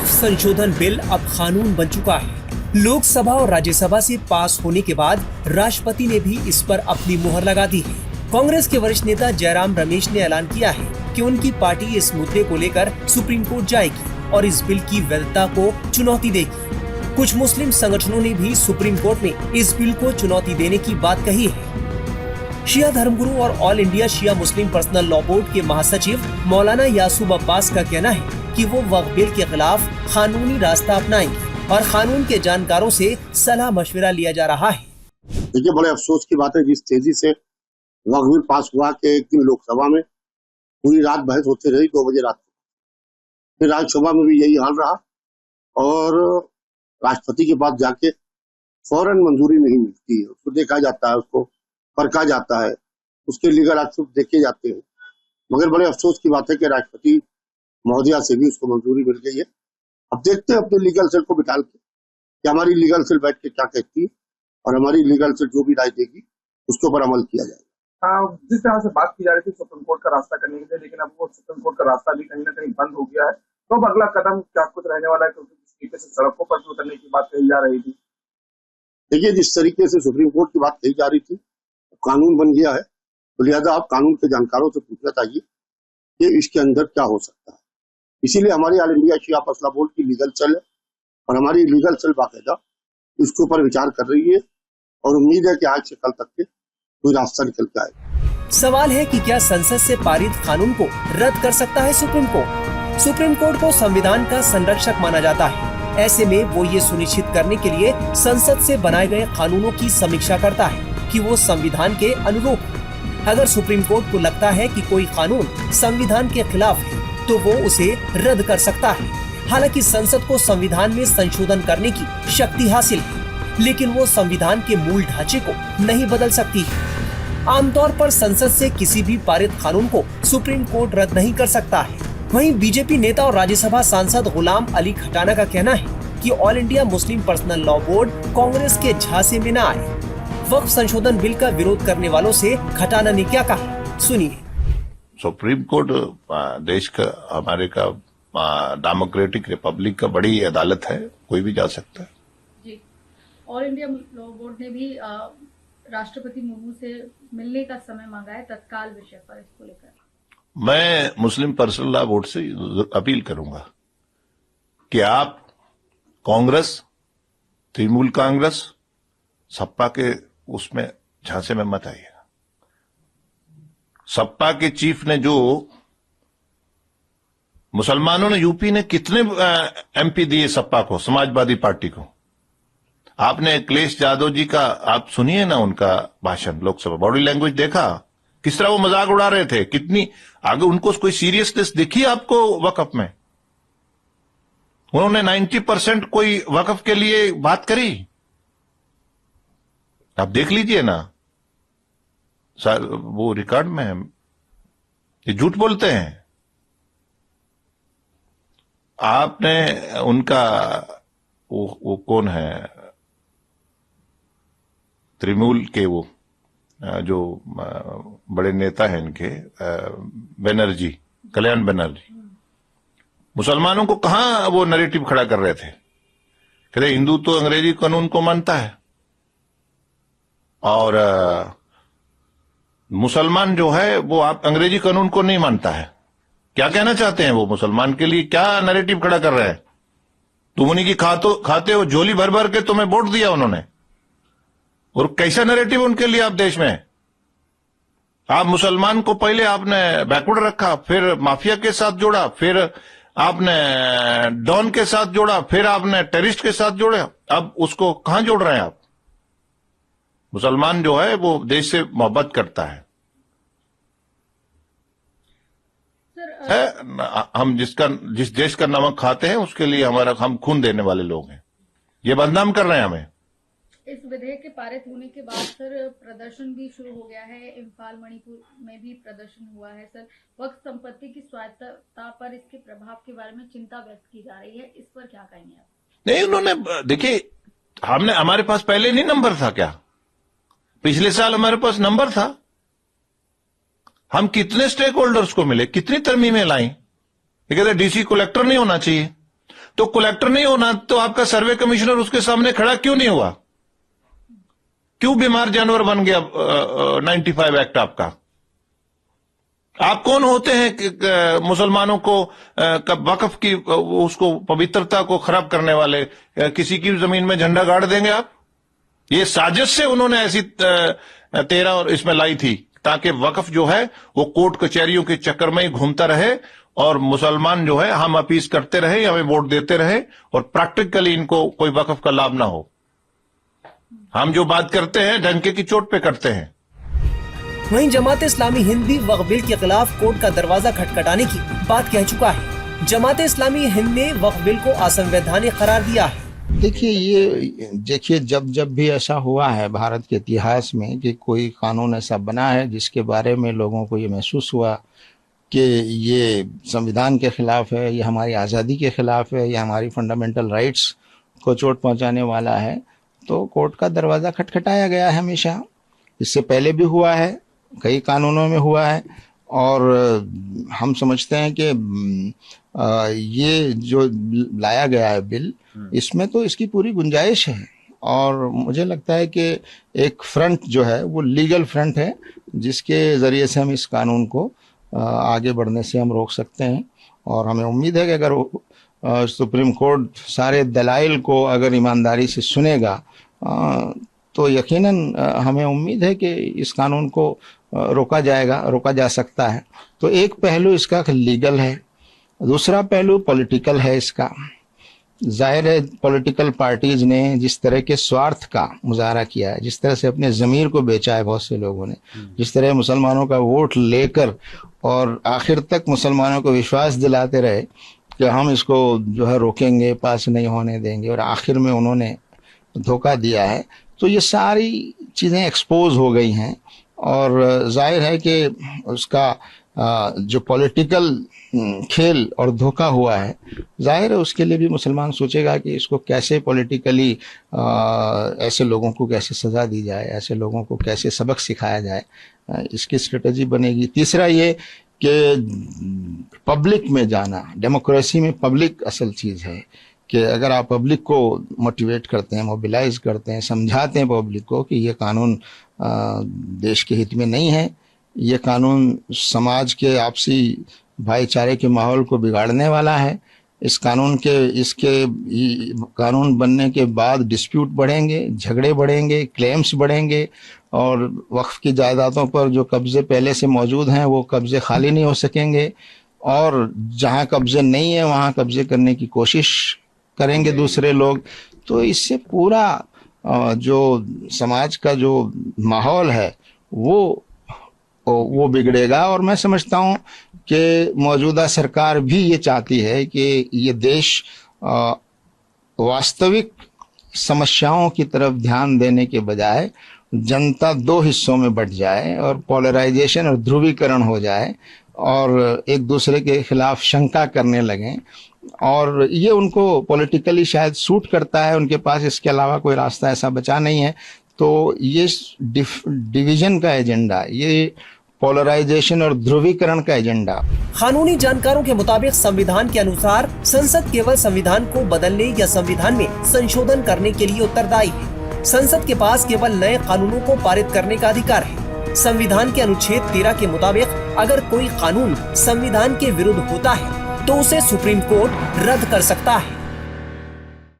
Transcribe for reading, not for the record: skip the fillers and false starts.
वक्फ संशोधन बिल अब कानून बन चुका है। लोकसभा और राज्यसभा से पास होने के बाद राष्ट्रपति ने भी इस पर अपनी मुहर लगा दी है। कांग्रेस के वरिष्ठ नेता जयराम रमेश ने ऐलान किया है कि उनकी पार्टी इस मुद्दे को लेकर सुप्रीम कोर्ट जाएगी और इस बिल की वैधता को चुनौती देगी। कुछ मुस्लिम संगठनों ने भी सुप्रीम कोर्ट में इस बिल को चुनौती देने की बात कही है। शिया धर्मगुरु और ऑल इंडिया शिया मुस्लिम पर्सनल लॉ बोर्ड के महासचिव मौलाना यासूब अब्बास का कहना है कि वो वक्फ बिल के खिलाफ कानूनी रास्ता अपनाएंगे और कानून के जानकारों से सलाह मशविरा लिया जा रहा है। देखिए, बड़े अफसोस की बात है जिस तेजी से वक्फ बिल पास हुआ कि एक दिन लोकसभा में पूरी रात बहस होती रही, 2 बजे रात को। फिर राज्यसभा में भी यही हाल रहा और राष्ट्रपति के पास जाके फौरन मंजूरी नहीं मिलती है। उसको देखा जाता है, उसको परखा जाता है, उसके लीगल एक्सेप्ट देखे जाते हैं। मगर बड़े अफसोस की बात है कि राष्ट्रपति महोदया से भी उसको मंजूरी मिल गई है। अब देखते हैं अपने लीगल सेल को बिठा के कि हमारी लीगल सेल बैठ के क्या कहती है और हमारी लीगल सेल जो भी राय देगी उसके ऊपर अमल किया जाएगा। जिस तरह से बात की जा रही थी सुप्रीम कोर्ट का रास्ता करने के लिए, लेकिन अब वो सुप्रीम कोर्ट का रास्ता भी कहीं ना कहीं बंद हो गया है। तो अब अगला कदम क्या कुछ रहने वाला है, क्योंकि जिस तरीके से सड़कों पर भी उतरने की बात कही जा रही थी। देखिए, जिस तरीके से सुप्रीम कोर्ट की बात कही जा रही थी, कानून बन गया है, तो लिहाजा आप कानून के जानकारों से पूछना चाहिए कि इसके अंदर क्या हो सकता है। इसीलिए हमारी ऑल इंडिया शिया पर्सनल लॉ बोर्ड की लीगल सेल है और हमारी लीगल सेल बाकायदा इसके ऊपर विचार कर रही है और उम्मीद है कि आज से कल तक के कोई रास्ता निकल के आएगा। सवाल है कि क्या संसद से पारित कानून को रद्द कर सकता है सुप्रीम कोर्ट? सुप्रीम कोर्ट को संविधान का संरक्षक माना जाता है। ऐसे में वो ये सुनिश्चित करने के लिए संसद से बनाए गए कानूनों की समीक्षा करता है कि वो संविधान के अनुरूप है। अगर सुप्रीम कोर्ट को लगता है कि कोई कानून संविधान के खिलाफ है तो वो उसे रद्द कर सकता है। हालांकि संसद को संविधान में संशोधन करने की शक्ति हासिल है, लेकिन वो संविधान के मूल ढांचे को नहीं बदल सकती है। आमतौर पर संसद से किसी भी पारित कानून को सुप्रीम कोर्ट रद्द नहीं कर सकता है। वहीं बीजेपी नेता और राज्यसभा सांसद गुलाम अली खटाना का कहना है कि all India Muslim personal law board Congress के झांसे में न आए। वक्फ संशोधन बिल का विरोध करने वालों से खटाना ने क्या कहा, सुनिए। सुप्रीम कोर्ट देश का, हमारे का डेमोक्रेटिक रिपब्लिक का बड़ी अदालत है, कोई भी जा सकता है। जी, ऑल इंडिया लॉ बोर्ड ने भी राष्ट्रपति मुर्मू से मिलने का समय मांगा है तत्काल विषय पर, इसको लेकर मैं मुस्लिम पर्सनल लॉ बोर्ड से अपील करूंगा कि आप कांग्रेस, तृणमूल कांग्रेस, सपा के उसमें झांसे में मत आइए। सपा के चीफ ने जो मुसलमानों ने यूपी ने कितने एमपी दिए सपा को, समाजवादी पार्टी को। आपने अखिलेश यादव जी का आप सुनिए ना उनका भाषण लोकसभा, बॉडी लैंग्वेज देखा किस तरह वो मजाक उड़ा रहे थे, कितनी आगे उनको कोई सीरियसनेस दिखी आपको वक्फ में? उन्होंने 90% कोई वक्फ के लिए बात करी, आप देख लीजिए ना सर, वो रिकॉर्ड में है। ये झूठ बोलते हैं। आपने उनका वो कौन है, तृणमूल के वो जो बड़े नेता हैं इनके, बनर्जी, कल्याण बनर्जी, मुसलमानों को कहां वो नैरेटिव खड़ा कर रहे थे? कहते हिंदू तो अंग्रेजी कानून को मानता है और मुसलमान जो है वो आप अंग्रेजी कानून को नहीं मानता है। क्या कहना चाहते हैं वो? मुसलमान के लिए क्या नैरेटिव खड़ा कर रहे हैं? तुम उन्हीं की खाते हो, झोली भर भर के तुम्हें वोट दिया उन्होंने, और कैसा नैरेटिव उनके लिए आप देश में? आप मुसलमान को पहले आपने बैकवर्ड रखा, फिर माफिया के साथ जोड़ा, फिर आपने डॉन के साथ जोड़ा, फिर आपने टेररिस्ट के साथ जोड़ा, अब उसको कहां जोड़ रहे हैं आप? मुसलमान जो है वो देश से मोहब्बत करता है। हम जिस देश का नमक खाते हैं उसके लिए हम खून देने वाले लोग हैं। ये बदनाम कर रहे हैं हमें। इस विधेयक के पारित होने के बाद सर प्रदर्शन भी शुरू हो गया है। इम्फाल, मणिपुर में भी प्रदर्शन हुआ है। सर, वक्फ संपत्ति की स्वायत्तता पर इसके प्रभाव के बारे में चिंता व्यक्त की जा रही है, इस पर क्या कहेंगे आप? नहीं, उन्होंने देखिए, हमारे पास पहले नहीं नंबर था क्या? पिछले साल हमारे पास नंबर था। हम कितने स्टेक होल्डर्स को मिले, कितनी तरमीमें लाई। ये कहते डीसी कलेक्टर नहीं होना चाहिए। तो कलेक्टर नहीं होना तो आपका सर्वे कमिश्नर उसके सामने खड़ा क्यों नहीं हुआ? क्यों बीमार जानवर बन गया 95 एक्ट आपका? आप कौन होते हैं कि मुसलमानों को वक्फ की उसको पवित्रता को खराब करने वाले? किसी की जमीन में झंडा गाड़ देंगे आप? ये साजिश से उन्होंने ऐसी 13 और इसमें लाई थी ताकि वक्फ जो है वो कोर्ट कचहरियों के चक्कर में ही घूमता रहे और मुसलमान जो है हम अपील करते रहे, हमें वोट देते रहे और प्रैक्टिकली इनको कोई वक्फ का लाभ ना हो। हम जो बात करते हैं डंके की चोट पे करते हैं। वहीं जमात इस्लामी हिंद भी वक्फ बिल के खिलाफ कोर्ट का दरवाजा खटखटाने की बात कह चुका है। जमात इस्लामी हिंद ने वक्फ बिल को असंवैधानिक करार दिया है। देखिए जब भी ऐसा हुआ है भारत के इतिहास में कि कोई कानून ऐसा बना है जिसके बारे में लोगों को ये महसूस हुआ कि ये संविधान के खिलाफ है, ये हमारी आज़ादी के खिलाफ है, ये हमारी फंडामेंटल राइट्स को चोट पहुंचाने वाला है, तो कोर्ट का दरवाज़ा खटखटाया गया है हमेशा। इससे पहले भी हुआ है, कई कानूनों में हुआ है और हम समझते हैं कि ये जो लाया गया है बिल, इसमें तो इसकी पूरी गुंजाइश है और मुझे लगता है कि एक फ्रंट जो है वो लीगल फ्रंट है जिसके ज़रिए से हम इस कानून को आगे बढ़ने से हम रोक सकते हैं। और हमें उम्मीद है कि अगर सुप्रीम कोर्ट सारे दलाइल को अगर ईमानदारी से सुनेगा तो यकीनन हमें उम्मीद है कि इस कानून को रोका जा सकता है। तो एक पहलू इसका लीगल है, दूसरा पहलू पॉलिटिकल है इसका। जाहिर है पॉलिटिकल पार्टीज ने जिस तरह के स्वार्थ का मुजाहरा किया है, जिस तरह से अपने ज़मीर को बेचा है बहुत से लोगों ने, जिस तरह मुसलमानों का वोट लेकर और आखिर तक मुसलमानों को विश्वास दिलाते रहे कि हम इसको जो है रोकेंगे, पास नहीं होने देंगे, और आखिर में उन्होंने धोखा दिया है। तो ये सारी चीज़ें एक्सपोज हो गई हैं और जाहिर है कि उसका जो पॉलिटिकल खेल और धोखा हुआ है, जाहिर है उसके लिए भी मुसलमान सोचेगा कि इसको कैसे पॉलिटिकली ऐसे लोगों को कैसे सज़ा दी जाए, ऐसे लोगों को कैसे सबक सिखाया जाए, इसकी स्ट्रेटजी बनेगी। तीसरा ये कि पब्लिक में जाना, डेमोक्रेसी में पब्लिक असल चीज़ है कि अगर आप पब्लिक को मोटिवेट करते हैं, मोबिलाइज करते हैं, समझाते हैं पब्लिक को कि ये कानून देश के हित में नहीं है, ये कानून समाज के आपसी भाईचारे के माहौल को बिगाड़ने वाला है, इसके कानून बनने के बाद डिस्प्यूट बढ़ेंगे, झगड़े बढ़ेंगे, क्लेम्स बढ़ेंगे और वक्फ की जायदादों पर जो कब्जे पहले से मौजूद हैं वो कब्जे खाली नहीं हो सकेंगे और जहां कब्जे नहीं है वहां कब्जे करने की कोशिश करेंगे दूसरे लोग। तो इससे पूरा जो समाज का जो माहौल है वो बिगड़ेगा और मैं समझता हूँ कि मौजूदा सरकार भी ये चाहती है कि ये देश वास्तविक समस्याओं की तरफ ध्यान देने के बजाय जनता दो हिस्सों में बंट जाए और पोलराइजेशन और ध्रुवीकरण हो जाए और एक दूसरे के खिलाफ शंका करने लगें, और ये उनको पॉलिटिकली शायद सूट करता है, उनके पास इसके अलावा कोई रास्ता ऐसा बचा नहीं है। तो ये डिवीजन का एजेंडा, ये पोलराइजेशन और ध्रुवीकरण का एजेंडा। कानूनी जानकारों के मुताबिक संविधान के अनुसार संसद केवल संविधान को बदलने या संविधान में संशोधन करने के लिए उत्तरदायी है। संसद के पास केवल नए कानूनों को पारित करने का अधिकार है। संविधान के अनुच्छेद 13 के मुताबिक अगर कोई कानून संविधान के विरुद्ध होता है तो उसे सुप्रीम कोर्ट रद्द कर सकता है।